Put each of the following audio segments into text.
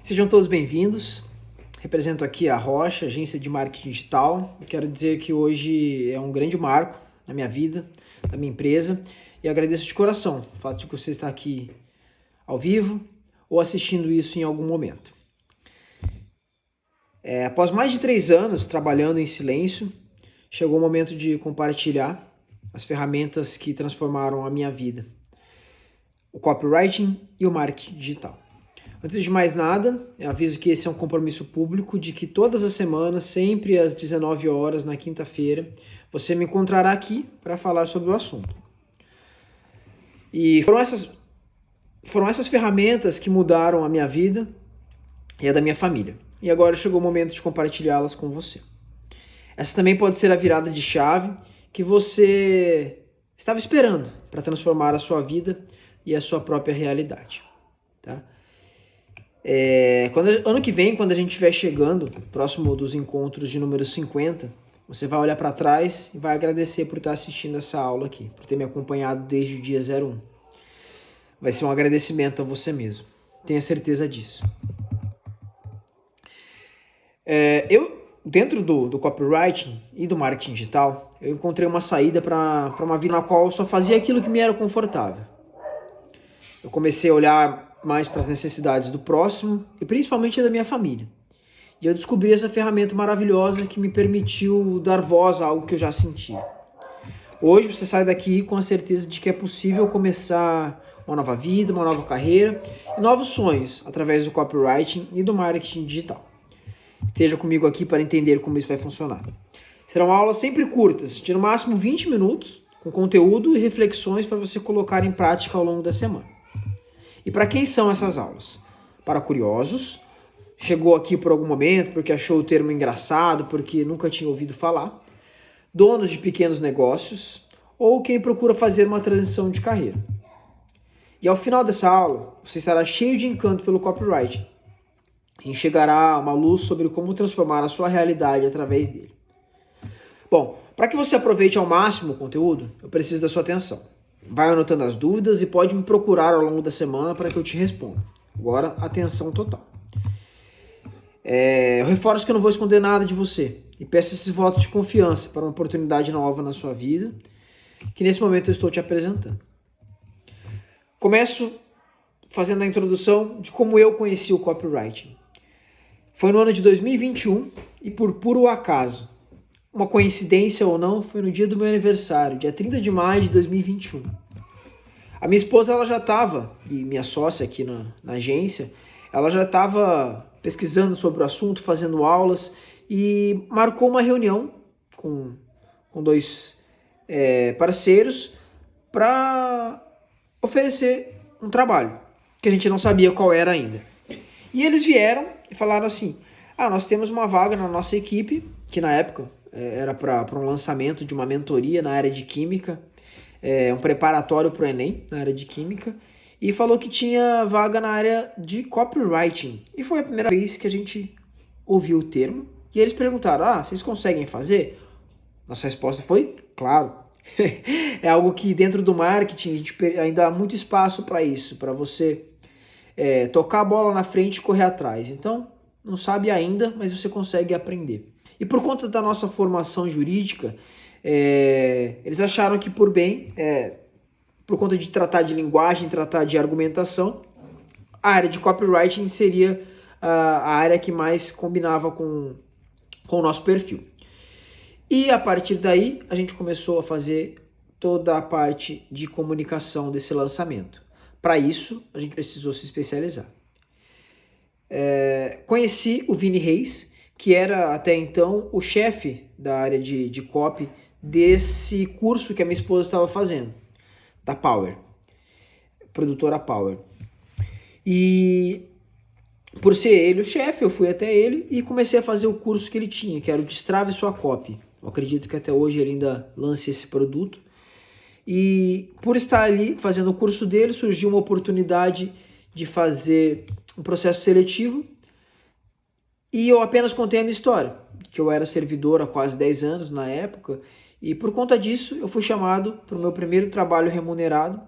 Sejam todos bem-vindos. Represento aqui a Rocha, agência de marketing digital. Quero dizer que hoje é um grande marco na minha vida, na minha empresa, e agradeço de coração o fato de você estar aqui ao vivo ou assistindo isso em algum momento. Após mais de 3 anos trabalhando em silêncio, chegou o momento de compartilhar as ferramentas que transformaram a minha vida, o copywriting e o marketing digital. Antes de mais nada, eu aviso que esse é um compromisso público de que todas as semanas, sempre às 19 horas, na quinta-feira, você me encontrará aqui para falar sobre o assunto. E foram essas ferramentas que mudaram a minha vida e a da minha família. E agora chegou o momento de compartilhá-las com você. Essa também pode ser a virada de chave que você estava esperando para transformar a sua vida e a sua própria realidade, tá? Ano que vem, quando a gente estiver chegando próximo dos encontros de número 50, você vai olhar para trás e vai agradecer por estar assistindo essa aula aqui, por ter me acompanhado desde o dia 01. Vai ser um agradecimento a você mesmo, tenha certeza disso. Dentro do copywriting e do marketing digital, eu encontrei uma saída para uma vida na qual eu só fazia aquilo que me era confortável. Eu comecei a olhar mais para as necessidades do próximo e principalmente da minha família. E eu descobri essa ferramenta maravilhosa que me permitiu dar voz a algo que eu já sentia. Hoje você sai daqui com a certeza de que é possível começar uma nova vida, uma nova carreira e novos sonhos através do copywriting e do marketing digital. Esteja comigo aqui para entender como isso vai funcionar. Serão aulas sempre curtas, de no máximo 20 minutos, com conteúdo e reflexões para você colocar em prática ao longo da semana. E para quem são essas aulas? Para curiosos, chegou aqui por algum momento porque achou o termo engraçado, porque nunca tinha ouvido falar, donos de pequenos negócios ou quem procura fazer uma transição de carreira. E ao final dessa aula, você estará cheio de encanto pelo copywriting e enxergará uma luz sobre como transformar a sua realidade através dele. Bom, para que você aproveite ao máximo o conteúdo, eu preciso da sua atenção. Vai anotando as dúvidas e pode me procurar ao longo da semana para que eu te responda. Agora, atenção total. Eu reforço que eu não vou esconder nada de você e peço esse voto de confiança para uma oportunidade nova na sua vida, que nesse momento eu estou te apresentando. Começo fazendo a introdução de como eu conheci o copywriting. Foi no ano de 2021 e por puro acaso, uma coincidência ou não, foi no dia do meu aniversário, dia 30 de maio de 2021. A minha esposa, ela já estava, e minha sócia aqui na agência, ela já estava pesquisando sobre o assunto, fazendo aulas e marcou uma reunião com 2 parceiros para oferecer um trabalho, que a gente não sabia qual era ainda. E eles vieram e falaram assim, nós temos uma vaga na nossa equipe, que na época era para um lançamento de uma mentoria na área de química, um preparatório para o Enem na área de química, e falou que tinha vaga na área de copywriting. E foi a primeira vez que a gente ouviu o termo, e eles perguntaram, vocês conseguem fazer? Nossa resposta foi, claro. É algo que dentro do marketing a gente ainda há muito espaço para isso, para você tocar a bola na frente e correr atrás. Então, não sabe ainda, mas você consegue aprender. E por conta da nossa formação jurídica, eles acharam que por conta de tratar de linguagem, tratar de argumentação, a área de copywriting seria a área que mais combinava com o nosso perfil. E a partir daí, a gente começou a fazer toda a parte de comunicação desse lançamento. Para isso, a gente precisou se especializar. Conheci o Vini Reis, que era até então o chefe da área de copy desse curso que a minha esposa estava fazendo, da Power, produtora Power. E por ser ele o chefe, eu fui até ele e comecei a fazer o curso que ele tinha, que era o Destrave Sua Copy. Eu acredito que até hoje ele ainda lance esse produto. E por estar ali fazendo o curso dele, surgiu uma oportunidade de fazer um processo seletivo e eu apenas contei a minha história, que eu era servidor há quase 10 anos na época e por conta disso eu fui chamado para o meu primeiro trabalho remunerado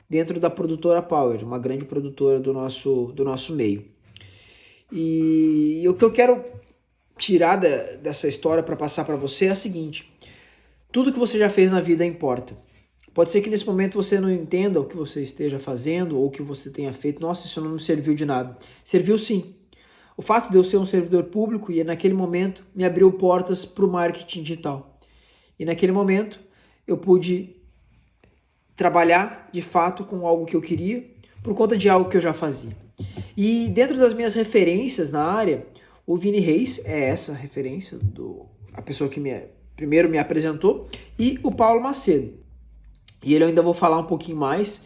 dentro da produtora Power, uma grande produtora do nosso meio. E o que eu quero tirar dessa história para passar para você é a seguinte: tudo que você já fez na vida importa. Pode ser que nesse momento você não entenda o que você esteja fazendo ou o que você tenha feito. Nossa, isso não me serviu de nada. Serviu sim. O fato de eu ser um servidor público e naquele momento me abriu portas para o marketing digital. E naquele momento eu pude trabalhar de fato com algo que eu queria por conta de algo que eu já fazia. E dentro das minhas referências na área, o Vini Reis é essa referência, a pessoa que primeiro me apresentou, e o Paulo Macedo. E ele eu ainda vou falar um pouquinho mais.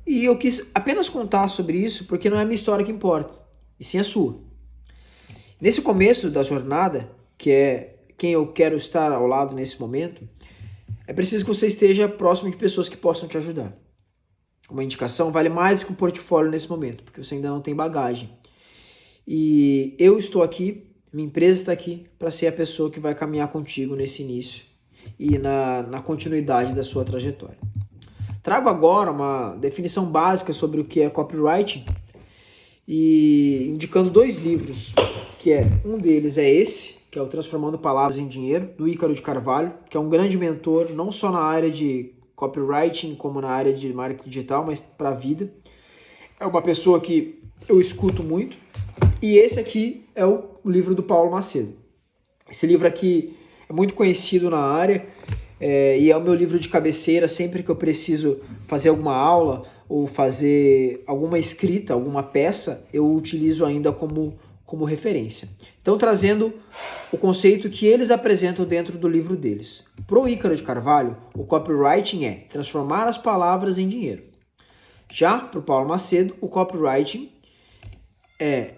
E eu quis apenas contar sobre isso porque não é a minha história que importa, e sim a sua. Nesse começo da jornada, que é quem eu quero estar ao lado nesse momento, é preciso que você esteja próximo de pessoas que possam te ajudar. Uma indicação vale mais do que um portfólio nesse momento, porque você ainda não tem bagagem. E eu estou aqui, minha empresa está aqui, para ser a pessoa que vai caminhar contigo nesse início e na continuidade da sua trajetória. Trago agora uma definição básica sobre o que é copywriting e indicando 2 livros, que um deles é esse, que é o Transformando Palavras em Dinheiro, do Ícaro de Carvalho, que é um grande mentor, não só na área de copywriting, como na área de marketing digital, mas para a vida. É uma pessoa que eu escuto muito. E esse aqui é o livro do Paulo Macedo. Esse livro aqui é muito conhecido na área e é o meu livro de cabeceira sempre que eu preciso fazer alguma aula ou fazer alguma escrita, alguma peça, eu utilizo ainda como referência. Então, trazendo o conceito que eles apresentam dentro do livro deles. Para o Ícaro de Carvalho, o copywriting é transformar as palavras em dinheiro. Já para o Paulo Macedo, o copywriting é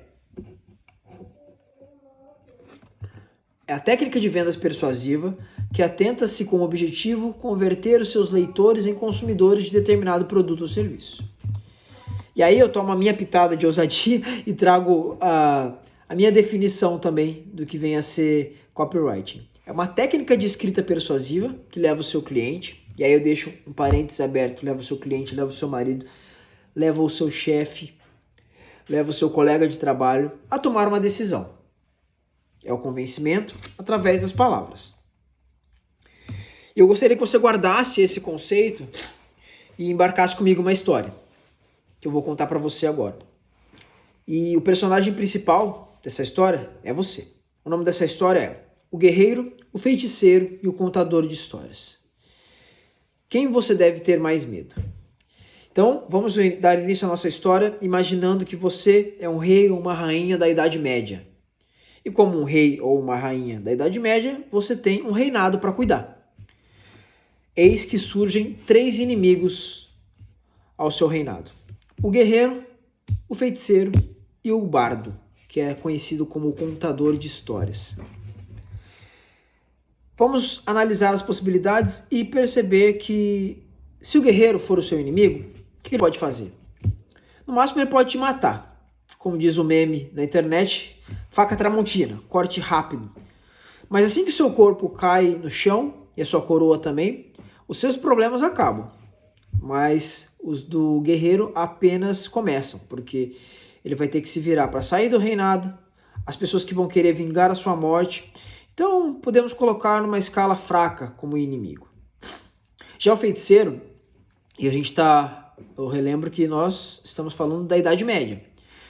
a técnica de vendas persuasiva que atenta-se com o objetivo converter os seus leitores em consumidores de determinado produto ou serviço. E aí eu tomo a minha pitada de ousadia e trago a minha definição também do que vem a ser copywriting. É uma técnica de escrita persuasiva que leva o seu cliente, e aí eu deixo um parênteses aberto, leva o seu cliente, leva o seu marido, leva o seu chefe, leva o seu colega de trabalho a tomar uma decisão. É o convencimento através das palavras. Eu gostaria que você guardasse esse conceito e embarcasse comigo uma história, que eu vou contar para você agora. E o personagem principal dessa história é você. O nome dessa história é O Guerreiro, o Feiticeiro e o Contador de Histórias. Quem você deve ter mais medo? Então, vamos dar início à nossa história imaginando que você é um rei ou uma rainha da Idade Média. E como um rei ou uma rainha da Idade Média, você tem um reinado para cuidar. Eis que surgem 3 inimigos ao seu reinado. O guerreiro, o feiticeiro e o bardo, que é conhecido como o contador de histórias. Vamos analisar as possibilidades e perceber que se o guerreiro for o seu inimigo, o que ele pode fazer? No máximo ele pode te matar. Como diz o meme na internet, faca tramontina, corte rápido. Mas assim que o seu corpo cai no chão, e a sua coroa também, os seus problemas acabam. Mas os do guerreiro apenas começam, porque ele vai ter que se virar para sair do reinado, as pessoas que vão querer vingar a sua morte. Então, podemos colocar numa escala fraca como inimigo. Já o feiticeiro, eu relembro que nós estamos falando da Idade Média.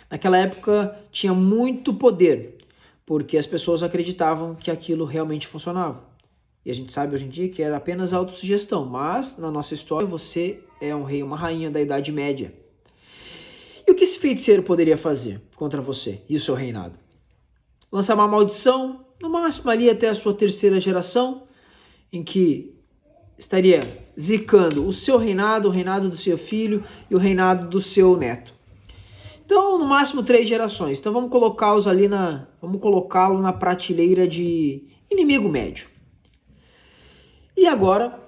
Naquela época tinha muito poder, porque as pessoas acreditavam que aquilo realmente funcionava. E a gente sabe hoje em dia que era apenas autossugestão, mas na nossa história você é um rei, uma rainha da Idade Média. E o que esse feiticeiro poderia fazer contra você e o seu reinado? Lançar uma maldição, no máximo ali até a sua 3ª geração, em que estaria zicando o seu reinado, o reinado do seu filho e o reinado do seu neto. Então, no máximo 3 gerações. Então vamos colocá-lo na prateleira de inimigo médio. E agora,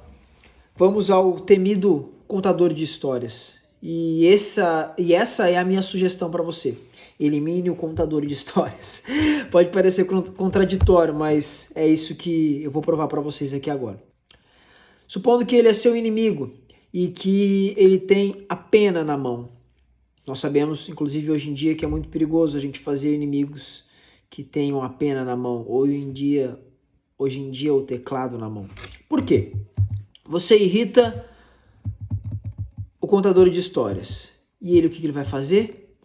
vamos ao temido contador de histórias. E essa é a minha sugestão para você. Elimine o contador de histórias. Pode parecer contraditório, mas é isso que eu vou provar para vocês aqui agora. Supondo que ele é seu inimigo e que ele tem a pena na mão. Nós sabemos, inclusive hoje em dia, que é muito perigoso a gente fazer inimigos que tenham a pena na mão, ou hoje em dia o teclado na mão. Por quê? Você irrita o contador de histórias. E ele, o que ele vai fazer?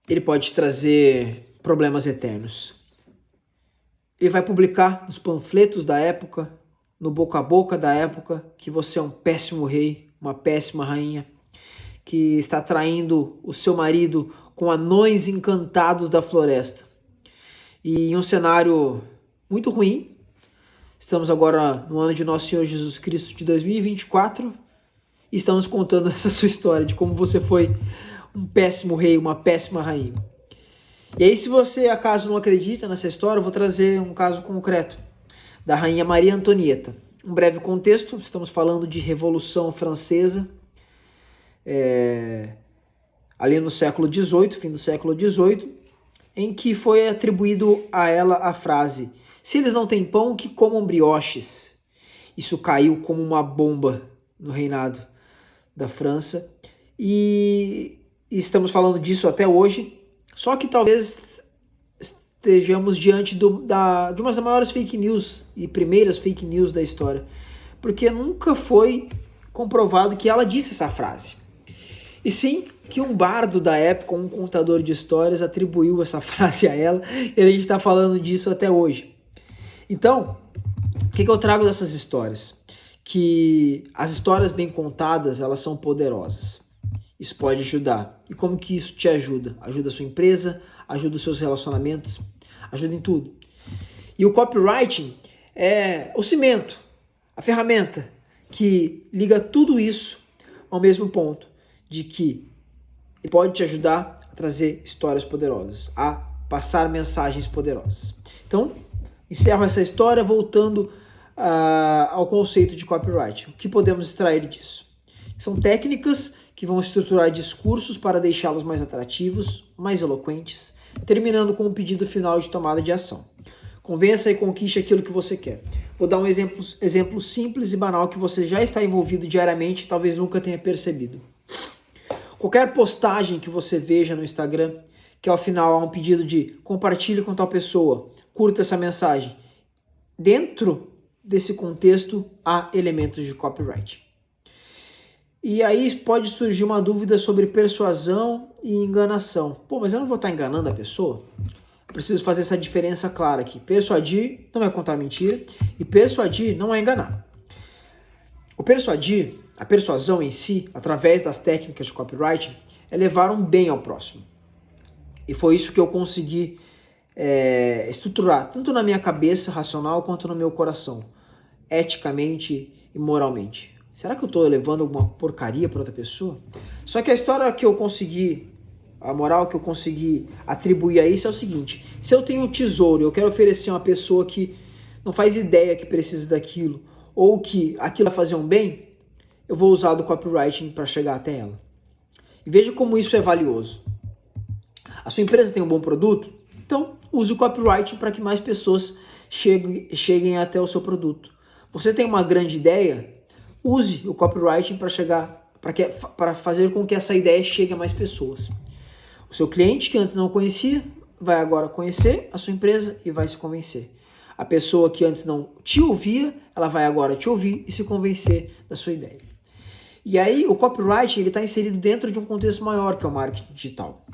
Ele pode trazer problemas eternos. Ele vai publicar nos panfletos da época, no boca a boca da época, que você é um péssimo rei, uma péssima rainha, que está traindo o seu marido com anões encantados da floresta. E em um cenário muito ruim, estamos agora no ano de Nosso Senhor Jesus Cristo de 2024 e estamos contando essa sua história de como você foi um péssimo rei, uma péssima rainha. E aí, se você acaso não acredita nessa história, eu vou trazer um caso concreto da rainha Maria Antonieta. Um breve contexto, estamos falando de Revolução Francesa, ali no século XVIII, fim do século XVIII, em que foi atribuído a ela a frase: se eles não têm pão, que comam brioches. Isso caiu como uma bomba no reinado da França e estamos falando disso até hoje. Só que talvez estejamos diante de uma das maiores fake news e primeiras fake news da história, porque nunca foi comprovado que ela disse essa frase. E sim, que um bardo da época, um contador de histórias, atribuiu essa frase a ela, e a gente está falando disso até hoje. Então, o que eu trago dessas histórias? Que as histórias bem contadas, elas são poderosas. Isso pode ajudar. E como que isso te ajuda? Ajuda a sua empresa, ajuda os seus relacionamentos, ajuda em tudo. E o copywriting é o cimento, a ferramenta que liga tudo isso ao mesmo ponto, de que ele pode te ajudar a trazer histórias poderosas, a passar mensagens poderosas. Então, encerro essa história voltando ao conceito de copyright. O que podemos extrair disso? São técnicas que vão estruturar discursos para deixá-los mais atrativos, mais eloquentes, terminando com um pedido final de tomada de ação. Convença e conquiste aquilo que você quer. Vou dar um exemplo simples e banal que você já está envolvido diariamente e talvez nunca tenha percebido. Qualquer postagem que você veja no Instagram, que ao final há um pedido de compartilhe com tal pessoa, curta essa mensagem. Dentro desse contexto há elementos de copyright. E aí pode surgir uma dúvida sobre persuasão e enganação. Pô, mas eu não vou estar enganando a pessoa? Preciso fazer essa diferença clara aqui. Persuadir não é contar mentira e persuadir não é enganar. O persuadir, a persuasão em si, através das técnicas de copyright, é levar um bem ao próximo. E foi isso que eu consegui estruturar, tanto na minha cabeça racional quanto no meu coração, eticamente e moralmente. Será que eu estou levando alguma porcaria para outra pessoa? Só que a história que eu consegui, a moral que eu consegui atribuir a isso é o seguinte: se eu tenho um tesouro e eu quero oferecer a uma pessoa que não faz ideia que precisa daquilo, ou que aquilo vai fazer um bem, eu vou usar do copywriting para chegar até ela. E veja como isso é valioso. A sua empresa tem um bom produto? Então use o copywriting para que mais pessoas cheguem até o seu produto. Você tem uma grande ideia? Use o copywriting para fazer com que essa ideia chegue a mais pessoas. O seu cliente, que antes não conhecia, vai agora conhecer a sua empresa e vai se convencer. A pessoa que antes não te ouvia, ela vai agora te ouvir e se convencer da sua ideia. E aí o copywriting está inserido dentro de um contexto maior, que é o marketing digital.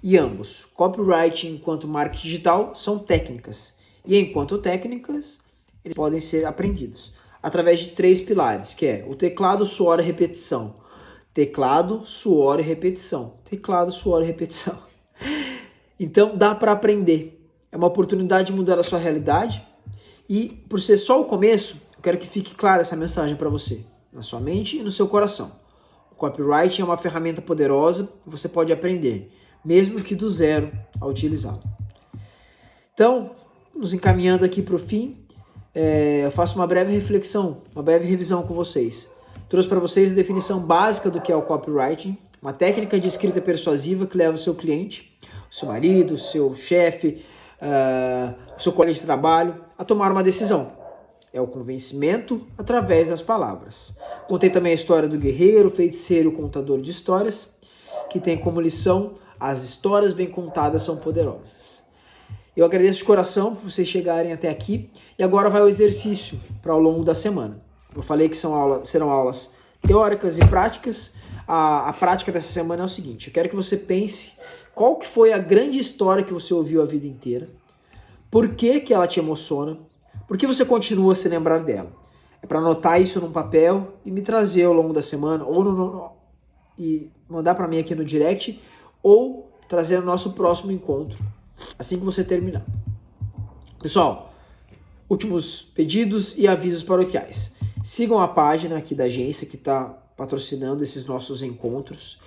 E ambos, copywriting enquanto marketing digital, são técnicas. E enquanto técnicas, eles podem ser aprendidos através de 3 pilares, que é o teclado, suor e repetição. Teclado, suor e repetição. Teclado, suor e repetição. Então dá para aprender. É uma oportunidade de mudar a sua realidade. E por ser só o começo, eu quero que fique clara essa mensagem para você, na sua mente e no seu coração. O copywriting é uma ferramenta poderosa e você pode aprender, mesmo que do zero, a utilizá-lo. Então, nos encaminhando aqui para o fim, eu faço uma breve reflexão, uma breve revisão com vocês. Trouxe para vocês a definição básica do que é o copywriting, uma técnica de escrita persuasiva que leva o seu cliente, o seu marido, o seu chefe, o seu colega de trabalho, a tomar uma decisão. é o convencimento através das palavras. Contei também a história do guerreiro, feiticeiro, contador de histórias, que tem como lição: as histórias bem contadas são poderosas. Eu agradeço de coração por vocês chegarem até aqui. E agora vai o exercício para ao longo da semana. Eu falei que serão aulas teóricas e práticas. A prática dessa semana é o seguinte: eu quero que você pense qual que foi a grande história que você ouviu a vida inteira, por que que ela te emociona, por que você continua a se lembrar dela. É para anotar isso num papel e me trazer ao longo da semana, e mandar para mim aqui no direct, ou trazer no nosso próximo encontro, assim que você terminar. Pessoal, últimos pedidos e avisos paroquiais. Sigam a página aqui da agência que está patrocinando esses nossos encontros.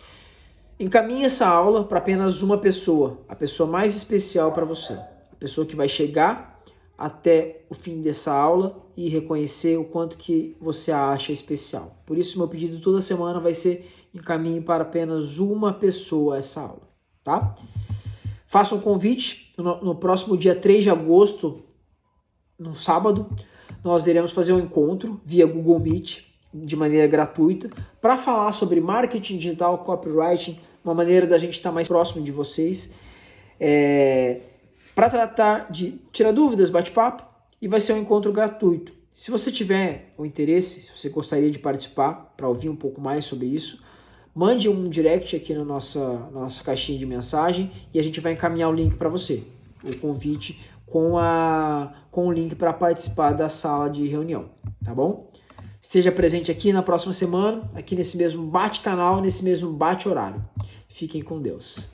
Encaminhe essa aula para apenas uma pessoa, a pessoa mais especial para você. A pessoa que vai chegar até o fim dessa aula e reconhecer o quanto que você a acha especial. Por isso, meu pedido toda semana vai ser: encaminhe para apenas uma pessoa essa aula, tá? Faça um convite. No próximo dia 3 de agosto, no sábado, nós iremos fazer um encontro via Google Meet, de maneira gratuita, para falar sobre marketing digital, copywriting, uma maneira da gente estar mais próximo de vocês, para tratar de tirar dúvidas, bate-papo, e vai ser um encontro gratuito. Se você tiver o interesse, se você gostaria de participar, para ouvir um pouco mais sobre isso, mande um direct aqui na nossa caixinha de mensagem e a gente vai encaminhar o link para você, o convite com o link para participar da sala de reunião, tá bom? Esteja presente aqui na próxima semana, aqui nesse mesmo bate-canal, nesse mesmo bate-horário. Fiquem com Deus.